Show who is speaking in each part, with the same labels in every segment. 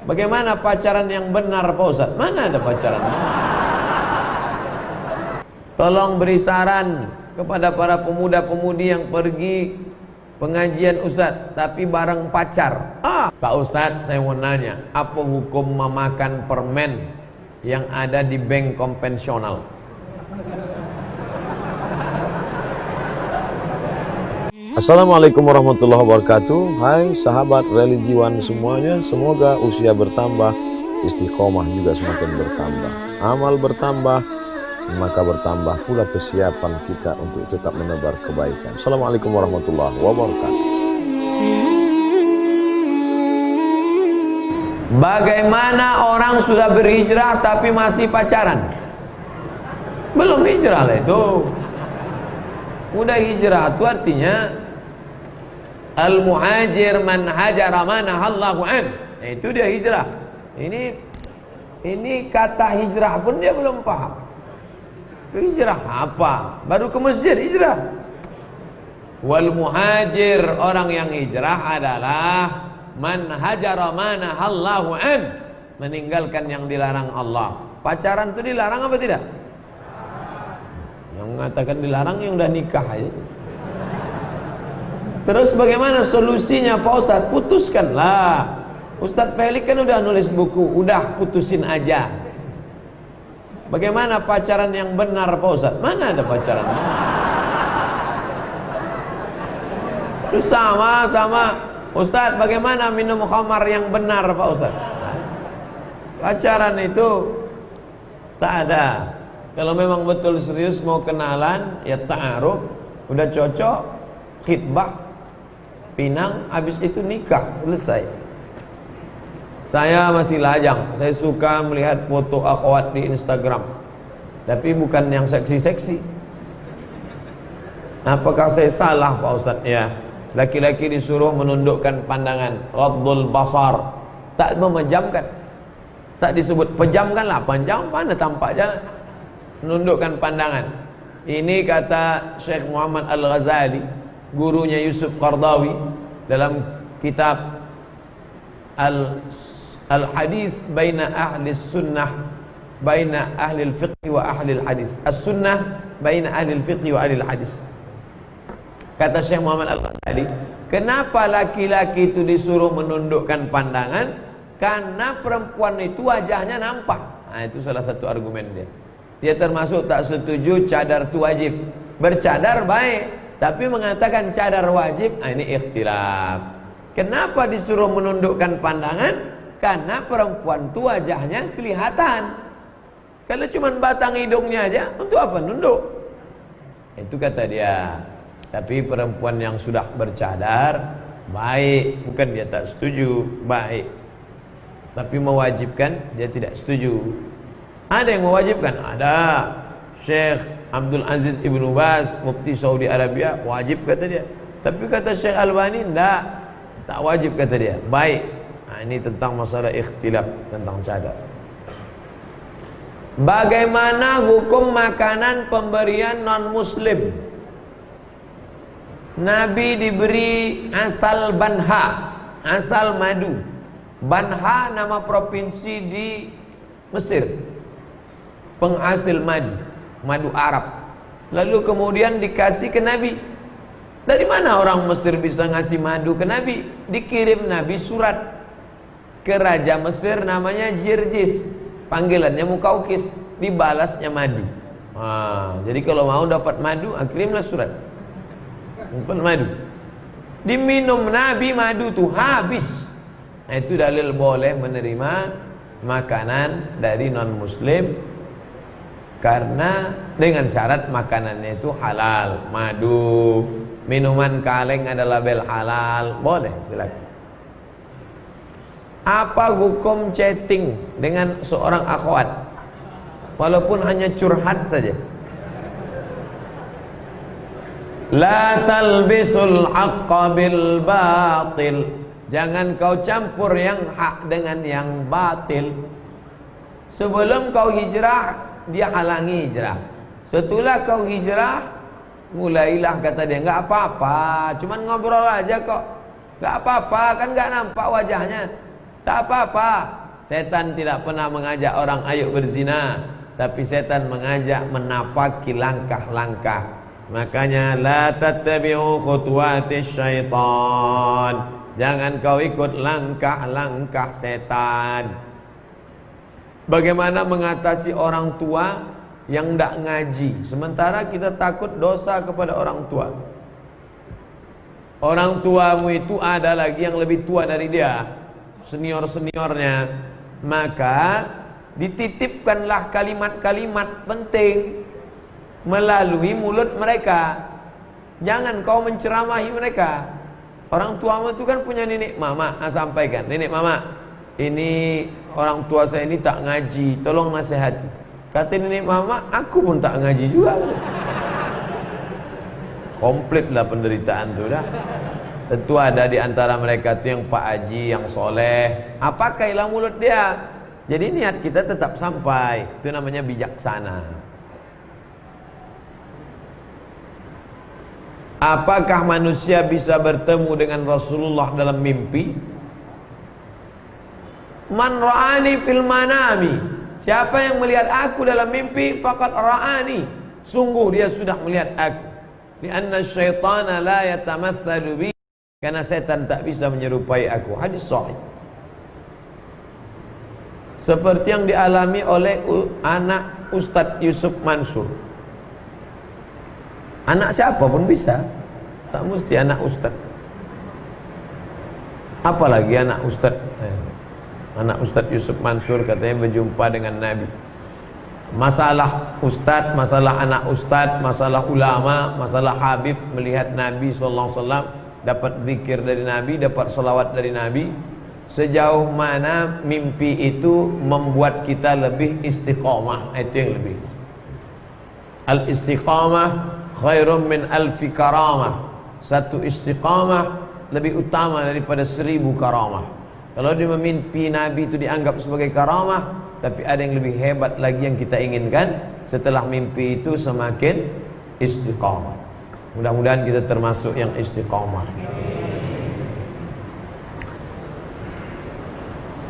Speaker 1: Bagaimana pacaran yang benar Pak Ustaz? Mana ada pacaran? Tolong beri saran kepada para pemuda-pemudi yang pergi pengajian Ustaz tapi bareng pacar. Pak Ustaz, saya mau nanya, apa hukum memakan permen yang ada di bank konvensional?
Speaker 2: Assalamualaikum warahmatullahi wabarakatuh. Hai sahabat religiwan semuanya, semoga usia bertambah, istiqomah juga semakin bertambah, amal bertambah, maka bertambah pula kesiapan kita untuk tetap menebar kebaikan. Assalamualaikum warahmatullahi wabarakatuh.
Speaker 1: Bagaimana orang sudah berhijrah tapi masih pacaran? Belum hijrah lah itu. Udah hijrah itu artinya al-muhajir man hajara ma nahallahu an. Itu dia hijrah. Ini kata hijrah pun dia belum paham. Hijrah apa? Baru ke masjid hijrah. Wal muhajir, orang yang hijrah adalah man hajara ma nahallahu an, meninggalkan yang dilarang Allah. Pacaran itu dilarang apa tidak? Yang mengatakan dilarang yang udah nikah aja. Terus bagaimana solusinya Pak Ustaz? Putuskanlah. Ustaz Felix kan udah nulis buku, udah putusin aja. Bagaimana pacaran yang benar Pak Ustaz? Mana ada pacaran? Sama Ustaz, bagaimana minum khamar yang benar Pak Ustaz? Pacaran itu tak ada. Kalau memang betul serius mau kenalan, ya ta'aruf, udah cocok, khitbah, pinang, habis itu nikah, selesai. Saya masih lajang, saya suka melihat foto akhwat di Instagram, tapi bukan yang seksi-seksi. Apakah saya salah Pak Ustaz? Ya, laki-laki disuruh menundukkan pandangan, ghaddul basar, tak memejamkan, tak disebut pejamkanlah, panjang mana tampaknya, menundukkan pandangan. Ini kata Syekh Muhammad Al-Ghazali, gurunya Yusuf Qardawi, dalam kitab Al-Hadis baina ahli sunnah baina ahli al-fiqh wa ahli al-hadis. As-sunnah baina ahli al-fiqh wa ahli al-hadis. Kata Syekh Muhammad Al-Ghazali, kenapa laki-laki itu disuruh menundukkan pandangan? Karena perempuan itu wajahnya nampak. Nah, itu salah satu argumen dia. Dia termasuk tak setuju cadar itu wajib. Bercadar baik, tapi mengatakan cadar wajib, ini ikhtilaf. Kenapa disuruh menundukkan pandangan? Karena perempuan itu wajahnya kelihatan. Kalau cuma batang hidungnya aja, untuk apa nunduk? Itu kata dia. Tapi perempuan yang sudah bercadar baik, bukan dia tak setuju, baik. Tapi mewajibkan dia tidak setuju. Ada yang mewajibkan, ada. Syekh Abdul Aziz Ibnu Baz, Mufti Saudi Arabia, wajib kata dia. Tapi kata Syekh Albani, tak wajib kata dia, baik. Nah, ini tentang masalah ikhtilaf tentang cadar. Bagaimana hukum makanan pemberian non-muslim? Nabi diberi asal banha, asal madu. Banha nama provinsi di Mesir, penghasil madu Arab. Lalu kemudian dikasih ke Nabi. Dari mana orang Mesir bisa ngasih madu ke Nabi? Dikirim Nabi surat ke Raja Mesir namanya Jirjis, panggilannya Mukaukis, dibalasnya madu. Jadi kalau mau dapat madu, kirimlah surat, dapat madu. Diminum Nabi madu tuh habis. Nah, itu dalil boleh menerima makanan dari non muslim, karena dengan syarat makanannya itu halal. Madu, minuman kaleng ada label halal, boleh, silakan. Apa hukum chatting dengan seorang akhwat walaupun hanya curhat saja? La talbisul haqqa bil batil. Jangan kau campur yang hak dengan yang batil. Sebelum kau hijrah, dia halangi hijrah. Setelah kau hijrah, mulailah kata dia, enggak apa-apa, cuman ngobrol aja kok. Enggak apa-apa, kan enggak nampak wajahnya. Tak apa-apa. Setan tidak pernah mengajak orang ayo berzina, tapi setan mengajak menapaki langkah-langkah. Makanya la tattabi'u khutuwatis syaitan. Jangan kau ikut langkah-langkah setan. Bagaimana mengatasi orang tua yang tidak ngaji, sementara kita takut dosa kepada orang tua. Orang tuamu itu ada lagi yang lebih tua dari dia, senior-seniornya. Maka dititipkanlah kalimat-kalimat penting melalui mulut mereka. Jangan kau menceramahi mereka. Orang tuamu itu kan punya nenek mama, sampaikan, nenek mama, ini orang tua saya ini tak ngaji, tolong nasihati. Kata nenek mama, aku pun tak ngaji juga. Komplitlah penderitaan itu dah. Tentu ada di antara mereka itu yang Pak Haji, yang soleh. Apakahlah mulut dia? Jadi niat kita tetap sampai. Itu namanya bijaksana. Apakah manusia bisa bertemu dengan Rasulullah dalam mimpi? Man ra'ani fil manami. Siapa yang melihat aku dalam mimpi, faqad ra'ani. Sungguh dia sudah melihat aku. Lianna syaitana la yatamatsalu bi. Karena setan tak bisa menyerupai aku. Hadis sahih. Seperti yang dialami oleh anak Ustadz Yusuf Mansur. Anak siapa pun bisa, tak mesti anak Ustadz. Apalagi anak Ustadz. Anak Ustadz Yusuf Mansur katanya berjumpa dengan Nabi. Masalah Ustadz, masalah anak Ustadz, masalah ulama, masalah Habib melihat Nabi SAW, dapat zikir dari Nabi, dapat salawat dari Nabi. Sejauh mana mimpi itu membuat kita lebih istiqamah, itu yang lebih. Al-istiqamah khairum min alfi karamah. Satu istiqamah lebih utama daripada 1000 karamah. Kalau dia memimpi Nabi itu dianggap sebagai karamah, tapi ada yang lebih hebat lagi yang kita inginkan setelah mimpi itu semakin istiqamah. Mudah-mudahan kita termasuk yang istiqamah.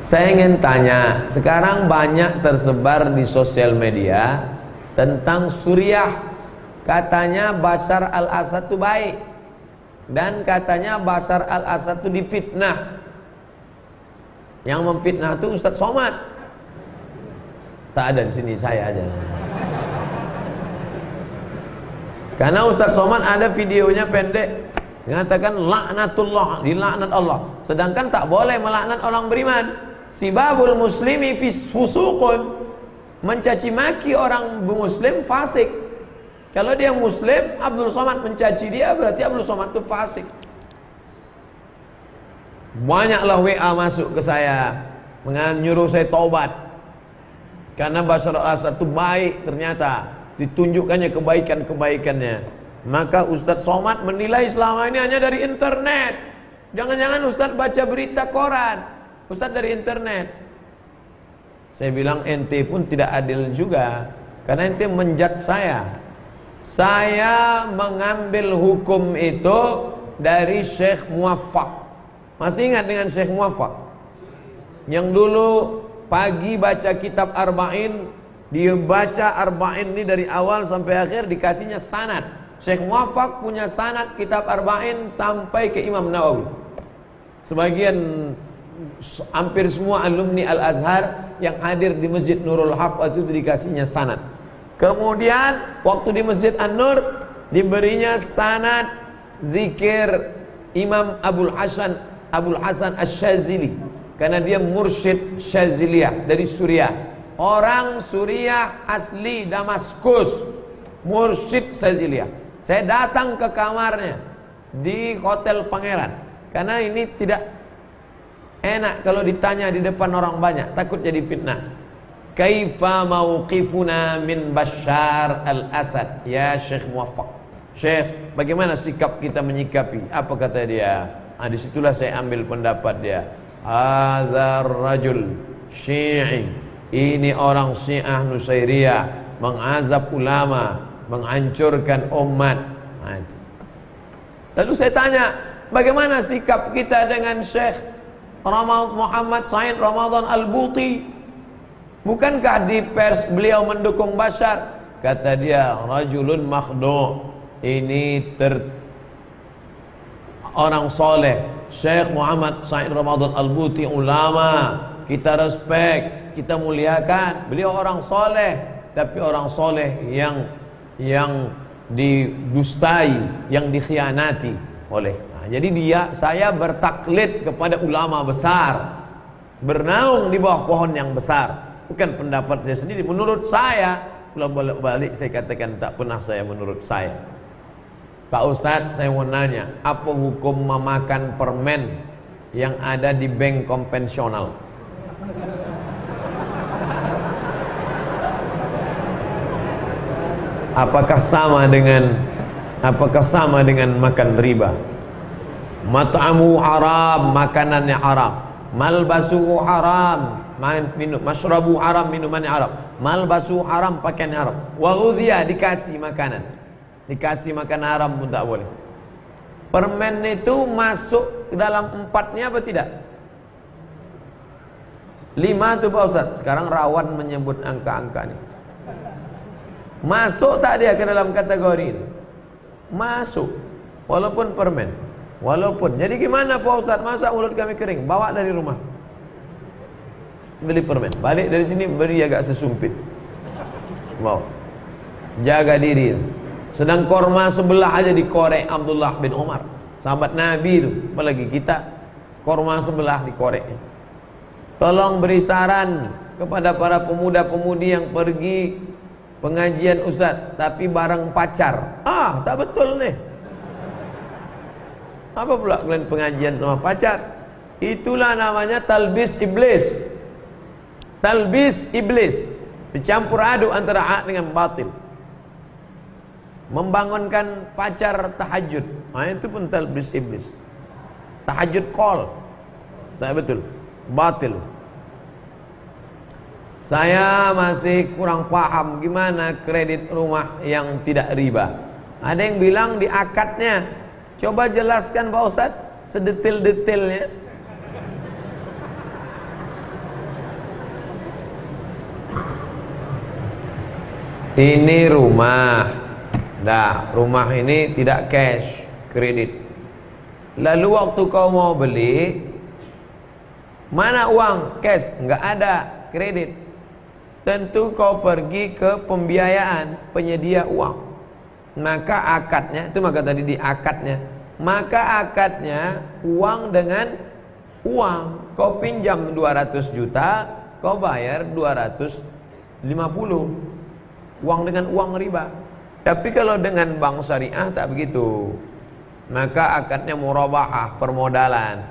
Speaker 1: Saya ingin tanya, sekarang banyak tersebar di sosial media tentang Suriah. Katanya Bashar al-Assad itu baik, dan katanya Bashar al-Assad itu difitnah. Yang memfitnah itu Ustadz Somad. Tak ada di sini, saya aja. Karena Ustadz Somad ada videonya pendek, mengatakan laknatullah, dilaknat Allah. Sedangkan tak boleh melaknat orang beriman. Sibabul muslimi fusuqun, mencaci maki orang muslim fasik. Kalau dia muslim, Abdul Somad mencaci dia, berarti Abdul Somad itu fasik. Banyaklah WA masuk ke saya menyuruh saya taubat karena Bashar al-Assad itu baik, ternyata ditunjukkannya kebaikan-kebaikannya. Maka Ustadz Somad menilai selama ini hanya dari internet. Jangan-jangan Ustadz baca berita koran, Ustadz dari internet. Saya bilang ente pun tidak adil juga, karena ente menjat saya. Saya mengambil hukum itu dari Syekh Muwaffaq. Masih ingat dengan Syekh Muwaffaq? Yang dulu pagi baca kitab Arba'in, dia baca Arba'in ini dari awal sampai akhir, dikasihnya sanad. Syekh Muwaffaq punya sanad kitab Arba'in sampai ke Imam Nawawi. Sebagian, hampir semua alumni Al-Azhar yang hadir di Masjid Nurul Haq itu dikasihnya sanad. Kemudian waktu di Masjid An-Nur diberinya sanad zikir Imam Abul Hasan Asy-Syadzili, karena dia mursyid Syadziliyah dari Suriah. Orang Suriah asli Damaskus, mursyid Syadziliyah. Saya datang ke kamarnya di Hotel Pangeran, karena ini tidak enak kalau ditanya di depan orang banyak, takut jadi fitnah. Kaifa mauqifuna min Bashar al-Assad ya Syekh Muwaffaq? Syekh, bagaimana sikap kita menyikapi? Apa kata dia? Disitulah saya ambil pendapat dia. Hadzal rajul syi'i, ini orang Syiah Nusairiyah, mengazab ulama, menghancurkan umat. Lalu saya tanya, bagaimana sikap kita dengan Syekh Muhammad Said Ramadan Al-Buti. Bukankah di pers beliau mendukung Bashar? Kata dia, rajulun makhdu', ini orang soleh. Syekh Muhammad Said Ramadan Al-Buti ulama, kita respect, kita muliakan. Beliau orang soleh, tapi orang soleh yang didustai, yang dikhianati oleh. Nah, jadi saya bertaklid kepada ulama besar, bernaung di bawah pohon yang besar. Bukan pendapat saya sendiri. Menurut saya, kalau balik saya katakan tak pernah saya menurut saya. Pak Ustadz, saya mau nanya, apa hukum memakan permen yang ada di bank konvensional? Apakah sama dengan makan riba? Mat'amu haram, makanannya haram. Malbasuhu haram, mashrabu haram, minumannya haram. Malbasuhu haram, pakaiannya haram. Wa udhiya, dikasih makanan. Dikasih makan haram pun tak boleh. Permen itu masuk ke dalam 4-nya apa tidak? 5 tuh Pak Ustaz. Sekarang rawan menyebut angka-angka ini. Masuk tak dia ke dalam kategori ini? Masuk. Walaupun permen. Walaupun. Jadi gimana Pak Ustaz? Masa mulut kami kering? Bawa dari rumah. Beli permen. Balik dari sini beri agak sesumpit. Bawa. Jaga diri. Sedang korma sebelah aja dikorek Abdullah bin Umar, sahabat Nabi itu. Apalagi kita, korma sebelah dikorek. Tolong beri saran kepada para pemuda-pemudi yang pergi pengajian Ustaz tapi bareng pacar. Tak betul nih. Apa pula kalian pengajian sama pacar? Itulah namanya talbis iblis. Talbis iblis, bercampur aduk antara hak dengan batil. Membangunkan pacar tahajud, itu pun talbis iblis. Tahajud call, tak betul, batil. Saya masih kurang paham gimana kredit rumah yang tidak riba. Ada yang bilang di akadnya. Coba jelaskan Pak Ustadz sedetil-detilnya. Ini rumah. Nah, rumah ini tidak cash, kredit. Lalu waktu kau mau beli, mana uang? Cash, enggak ada, kredit. Tentu kau pergi ke pembiayaan, penyedia uang. Maka akadnya, itu maka tadi di akadnya. Maka akadnya uang dengan uang. Kau pinjam 200 juta, kau bayar 250. Uang dengan uang riba. Tapi kalau dengan bank syariah tak begitu. Maka akadnya murabahah, permodalan.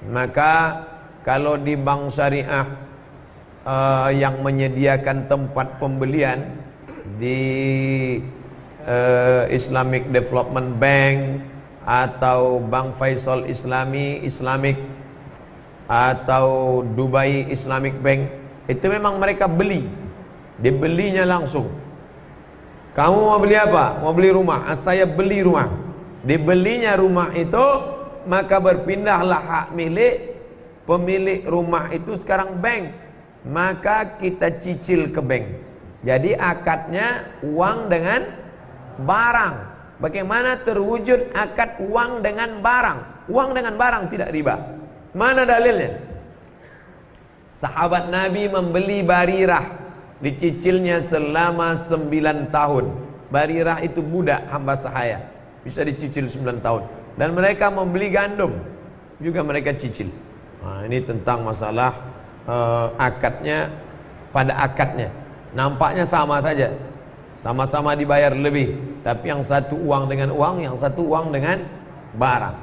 Speaker 1: Maka kalau di bank syariah yang menyediakan tempat pembelian di Islamic Development Bank atau Bank Faisal Islamic atau Dubai Islamic Bank, itu memang mereka beli. Dibelinya langsung. Kamu mau beli apa? Mau beli rumah. Saya beli rumah. Dibelinya rumah itu, maka berpindahlah hak milik pemilik rumah itu sekarang bank. Maka kita cicil ke bank. Jadi akadnya uang dengan barang. Bagaimana terwujud akad uang dengan barang? Uang dengan barang tidak riba. Mana dalilnya? Sahabat Nabi membeli Barirah, dicicilnya selama 9 tahun. Barirah itu budak hamba sahaya, bisa dicicil 9 tahun. Dan mereka membeli gandum, juga mereka cicil. Nah, ini tentang masalah akadnya. Pada akadnya nampaknya sama saja, sama-sama dibayar lebih, tapi yang satu uang dengan uang, yang satu uang dengan barang.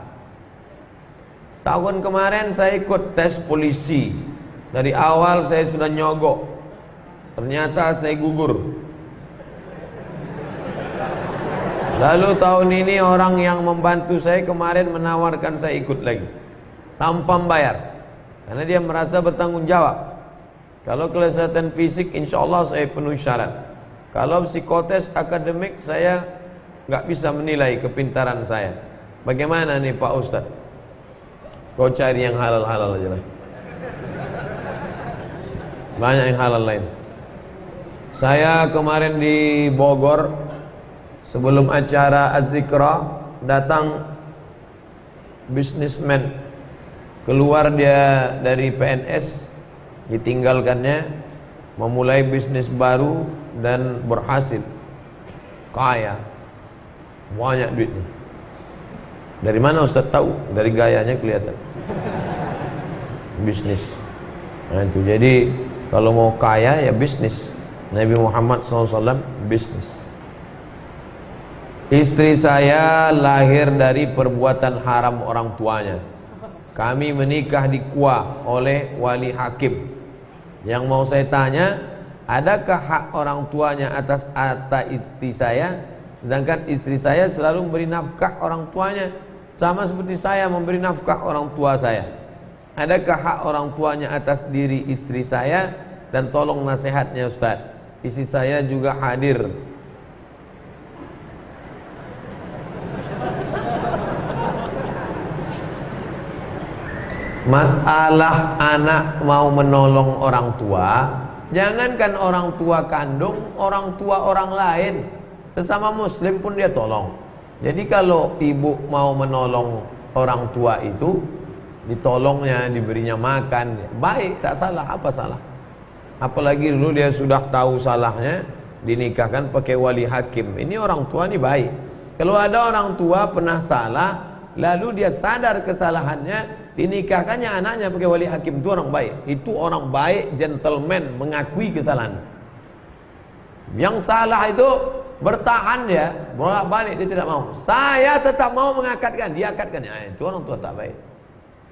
Speaker 1: Tahun kemarin saya ikut tes polisi. Dari awal saya sudah nyogok, ternyata saya gugur. Lalu tahun ini orang yang membantu saya kemarin menawarkan saya ikut lagi tanpa membayar, karena dia merasa bertanggung jawab. Kalau kelesatan fisik insya Allah saya penuhi syarat. Kalau psikotes akademik saya nggak bisa menilai kepintaran saya. Bagaimana nih Pak Ustadz? Kau cari yang halal-halal aja lah. Banyak yang halal lain. Saya kemarin di Bogor, sebelum acara Az-Zikra, datang bisnismen. Keluar dia dari PNS, ditinggalkannya, memulai bisnis baru dan berhasil. Kaya, banyak duitnya. Dari mana Ustaz tahu? Dari gayanya kelihatan. Bisnis. Nah itu, jadi kalau mau kaya ya bisnis. Nabi Muhammad SAW bisnis. Istri saya lahir dari perbuatan haram orang tuanya. Kami menikah di KUA oleh wali hakim. Yang mau saya tanya, adakah hak orang tuanya atas harta istri saya? Sedangkan istri saya selalu memberi nafkah orang tuanya, sama seperti saya memberi nafkah orang tua saya. Adakah hak orang tuanya atas diri istri saya? Dan tolong nasihatnya Ustaz. Istri saya juga hadir. Masalah anak mau menolong orang tua, jangankan orang tua kandung, orang tua orang lain, sesama muslim pun dia tolong. Jadi kalau ibu mau menolong orang tua itu, ditolongnya, diberinya makan, baik, tak salah, apa salah? Apalagi dulu dia sudah tahu salahnya, dinikahkan pakai wali hakim. Ini orang tua ini baik. Kalau ada orang tua pernah salah, lalu dia sadar kesalahannya, dinikahkannya anaknya pakai wali hakim, itu orang baik. Itu orang baik, gentleman, mengakui kesalahan. Yang salah itu bertahan dia, bolak-balik dia tidak mau. Saya tetap mau mengakatkan, dia akatkan. Itu orang tua tak baik.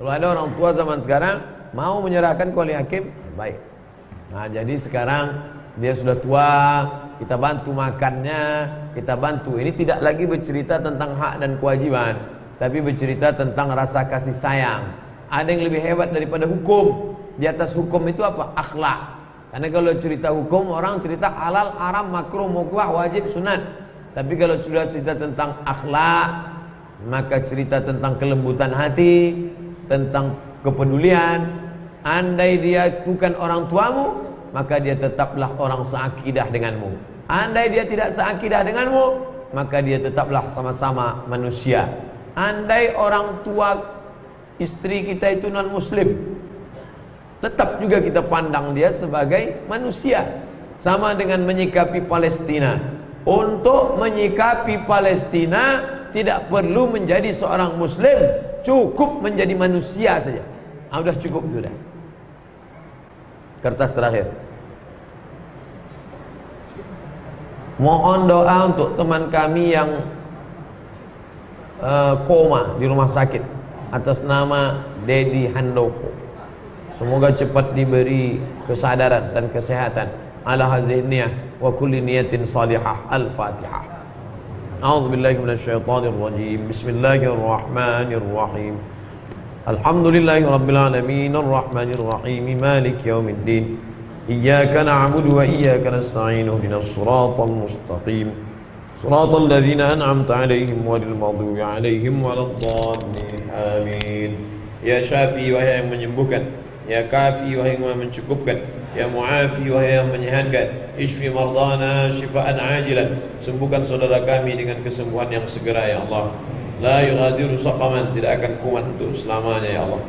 Speaker 1: Kalau ada orang tua zaman sekarang mau menyerahkan ke wali hakim, baik. Nah, jadi sekarang dia sudah tua, kita bantu makannya, kita bantu. Ini tidak lagi bercerita tentang hak dan kewajiban, tapi bercerita tentang rasa kasih sayang. Ada yang lebih hebat daripada hukum. Di atas hukum itu apa? Akhlak. Karena kalau cerita hukum, orang cerita halal, haram, makruh, mubah, wajib, sunat. Tapi kalau sudah cerita tentang akhlak, maka cerita tentang kelembutan hati, tentang kepedulian. Andai dia bukan orang tuamu, maka dia tetaplah orang seakidah denganmu. Andai dia tidak seakidah denganmu, maka dia tetaplah sama-sama manusia. Andai orang tua istri kita itu non muslim, tetap juga kita pandang dia sebagai manusia. Sama dengan menyikapi Palestina. Untuk menyikapi Palestina tidak perlu menjadi seorang muslim, cukup menjadi manusia saja. Sudah cukup sudah. Kertas terakhir. Mohon doa untuk teman kami yang koma di rumah sakit atas nama Dedi Handoko. Semoga cepat diberi kesadaran dan kesehatan. Ala hadhihi niyyah wa kulli niyatin salihah. Al-Fatihah. A'udzu billahi minasyaitonir rajim. Bismillahirrahmanirrahim. Alhamdulillahi rabbil alamin arrahmanir rahim maliki yaumiddin. Iyyaka na'budu wa iyyaka nasta'in ihdinas siratal mustaqim. Siratal ladzina an'amta 'alaihim ghairil maghdubi 'alaihim waladdallin. Amin. Ya Syafi, wahai yang menyembuhkan. Ya Kafi, wahai yang mencukupkan. Ya Mu'afi, wahai yang menyehatkan. Ishfi mardana shifaan ajilan. Sembuhkan saudara kami dengan kesembuhan yang segera ya Allah. La yughadiru saqaman, tidak akan kumat untuk selamanya ya Allah.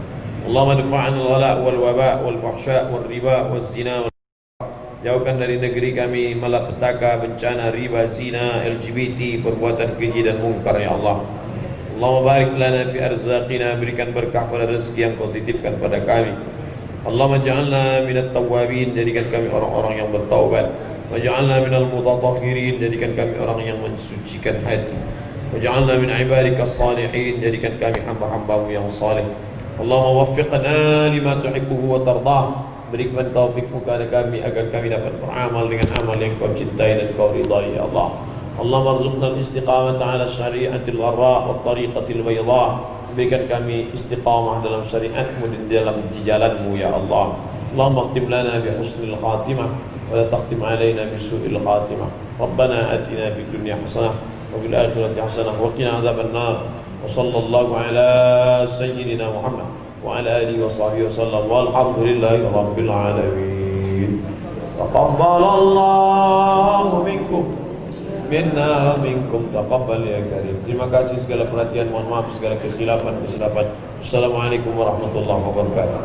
Speaker 1: Allahumma dafa'an al-ghala' wal waba' wal fahsya' wal riba wal zina. Jauhkan dari negeri kami malapetaka, bencana, riba, zina, LGBT, perbuatan keji dan mungkar ya Allah. Allahumma barik lana fi arzaqina, berikan berkah pada rezeki yang kau titipkan pada kami. Allahumma ja'alna minat tawwabin, jadikan kami orang-orang yang bertaubat. Waj'alna minal mutatahhirin, jadikan kami orang yang mensucikan hati. Waj'alna min ibadikas salihin, jadikan kami hamba-hambamu yang saleh. Allahumma waffiqna lima tuhibbuhu wa tardah, berikan taufikmu kepada kami agar kami dapat beramal dengan amal yang kau cintai dan kau ridai ya Allah. Allahumma arzuqna al-istiqamata ala syari'atil gharra wa tariqatil bayda, berikan kami istiqamah dalam syariatmu dan dalam jalanmu ya Allah. Allahumma khtim lana bi husnil khatimah wa la taqtim alaina bi su'il khatimah. Rabbana atina fid dunya hasanah wa fil akhirati hasanah wa qina adzaban nar. Wa sallallahu ala sayyidina Muhammad wa ala alihi wa sahbihi wasallam walhamdulillahi rabbil alamin. Taqabbalallahu minkum minna minkum taqabbal ya karim. Terima kasih segala perhatian, mohon maaf segala kesilapan. Assalamualaikum warahmatullahi wabarakatuh.